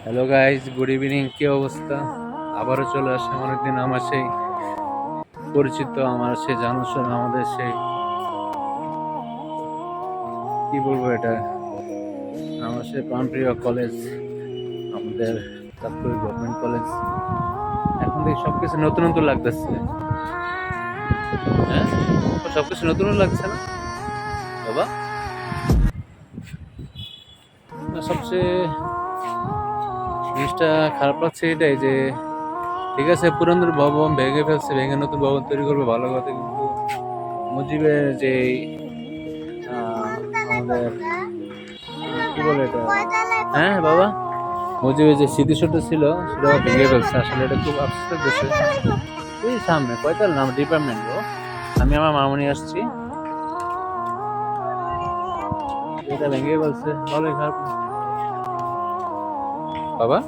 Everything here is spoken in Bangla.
Hello guys, good evening. কি অবস্থা? আবারও চলে আসলাম অনেকদিন আমার সেই পরিচিত, আমার সেই জানাশোনা, আমাদের সেই কি বলবো এটা, আমার সেই প্রাণপ্রিয় কলেজ, আমাদের চাঁদপুর গভর্নমেন্ট কলেজ। এখন দেখি সবকিছু নতুন নতুন লাগতেছে। হ্যাঁ, সবকিছু নতুন নতুন লাগছে না বাবা? সবচেয়ে জিনিসটা খারাপ লাগছে এটাই যে, ঠিক আছে পুরাতন ভবন ভেঙে ফেলছে, ভেঙে নতুন ভবন তৈরি করবে, ভালো কথা, কিন্তু মুজিবের যে আমাদের কি বলে এটা, হ্যাঁ বাবা, মুজিবের যে স্মৃতিসৌধ ছিল সেটাও ভেঙে ফেলছে। আসলে এটা খুব আফসোস লাগতেছে। এই সামনে কয়তাল নাম ডিপার্টমেন্ট গো, আমি আমার মামনি আসছি, এটা ভেঙে ফেলছে, ভালোই খারাপ না বাবা।